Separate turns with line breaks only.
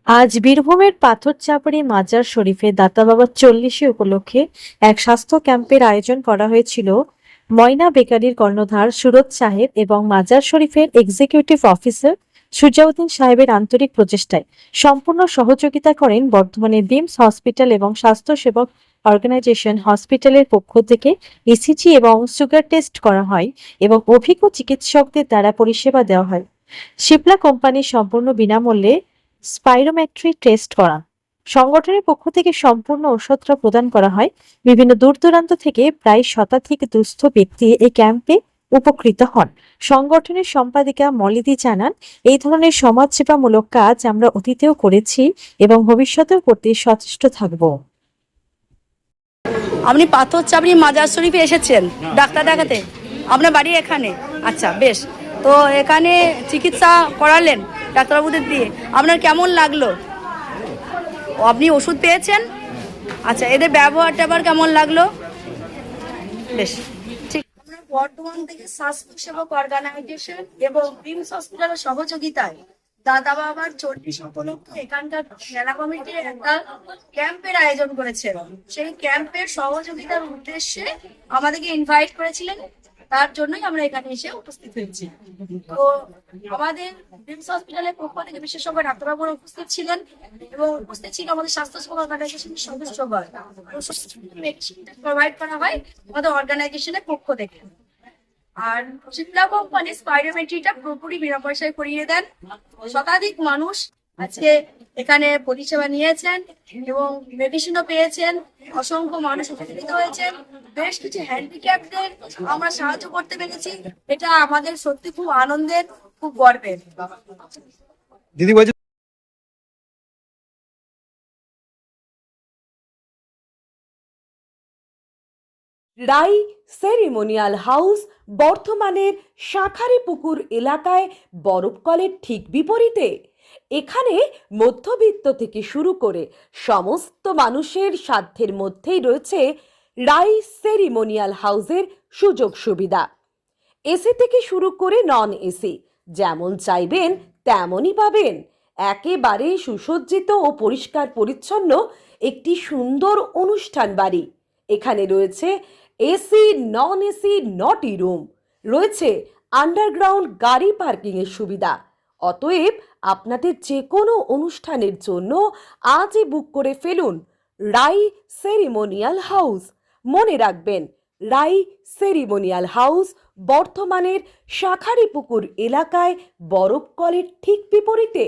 আজ বীরভূমের পাথরচাপড়ি মাজার শরীফে দাতা বাবার 40 উপলক্ষে এক স্বাস্থ্য ক্যাম্পের আয়োজন করা হয়েছিল। ময়না বেকারির কর্ণধার সুরত সাহেব এবং মাজার শরীফের এক্সিকিউটিভ অফিসার সুজাউদ্দিন সাহেবের আন্তরিক প্রচেষ্টায় সম্পূর্ণ সহযোগিতা করেন বর্ধমানের বিমস হসপিটাল এবং স্বাস্থ্য সেবক অর্গানাইজেশন হসপিটালের পক্ষ থেকে ইসিজি এবং সুগার টেস্ট করা হয় এবং অভিজ্ঞ চিকিৎসকদের দ্বারা পরিষেবা দেওয়া হয়। সিপলা কোম্পানির সম্পূর্ণ বিনামূল্যে স্পাইরোমেট্রি টেস্ট করা। সংগঠনের পক্ষ থেকে সম্পূর্ণ ঔষধটা প্রদান করা হয়। বিভিন্ন দূর দূরান্ত থেকে প্রায় শতাধিক দুস্থ ব্যক্তি এই ক্যাম্পে উপকৃত হন। সংগঠনের সম্পাদিকা মলিদি জানান, এই ধরনের সমাজসেবামূলক কাজ আমরা অতীতেও করেছি এবং ভবিষ্যতেও করতে সচেষ্ট থাকব।
আপনি পাথরচাপড়ি মাজার শরীফে এসেছেন ডাক্তার দেখাতে? আপনার বাড়ি এখানে? আচ্ছা, বেশ। তো এখানে চিকিৎসা করালেন ডাক্তারবাবুদের দিয়ে, আপনার কেমন লাগলো? আপনি ওষুধ পেয়েছেন? আচ্ছা, এদের ব্যবহারটা আবার কেমন লাগলো? বেশ, ঠিক। আমরা বর্ধমান থেকে স্বাস্থ্য সেবক অর্গানাইজেশন এবং বিমস হসপিটালের সহযোগিতায় দাদা বাবার 40 উপলক্ষে এখানকার মেলা কমিটি একটা ক্যাম্পের আয়োজন করেছে। সেই ক্যাম্পের সহযোগিতার উদ্দেশ্যে আমাদেরকে ইনভাইট করেছিলেন, তার জন্যই আমরা এখানে এসে উপস্থিত হয়েছি। তো আমাদের বিমস হসপিটালের পক্ষ থেকে বিশেষজ্ঞ ডাক্তারবাবুরা উপস্থিত ছিলেন এবং উপস্থিত ছিল আমাদের স্বাস্থ্য সেবা অর্গানাইজেশনের সদস্যগণ। প্রোভাইড করা হয় আমাদের অর্গানাইজেশনের পক্ষ থেকে। আর সিপলা কোম্পানি স্পাইরোমেট্রিটা পুরোপুরি বিনা পয়সায় করিয়ে দেন। শতাধিক মানুষ আজকে এখানে পরিষেবা নিয়েছেন এবং মেডিসিনও পেয়েছেন। অসংখ্য মানুষ উপকৃত হয়েছেন। বেশ কিছু হ্যান্ডিক্যাপদের আমরা সাহায্য করতে পেরেছি। এটা আমাদের সত্যি খুব আনন্দের, খুব গর্বের।
দিদি বলছি,
রাই সেরিমোনিয়াল হাউস বর্ধমানের শাঁখারীপুকুর এলাকায় বরফকলের ঠিক বিপরীতে। এখানে মধ্যবিত্ত থেকে শুরু করে সমস্ত মানুষের সাধ্যের মধ্যেই রয়েছে রাই সেরিমোনিয়াল হাউসের সুযোগ সুবিধা। এসি থেকে শুরু করে নন এসি যেমন চাইবেন তেমনই পাবেন। একেবারে সুসজ্জিত ও পরিষ্কার পরিচ্ছন্ন একটি সুন্দর অনুষ্ঠান বাড়ি। এখানে রয়েছে এসি, নন এসি, নটি রুম, রয়েছে আন্ডারগ্রাউন্ড গাড়ি পার্কিং এর সুবিধা। অতএব আপনাদের যে কোনো অনুষ্ঠানের জন্য আজই বুক করে ফেলুন রাই সেরিমোনিয়াল হাউস। মনে রাখবেন, রাই সেরিমোনিয়াল হাউস বর্ধমানের শাঁখারীপুকুর এলাকায় বরফকলের ঠিক বিপরীতে।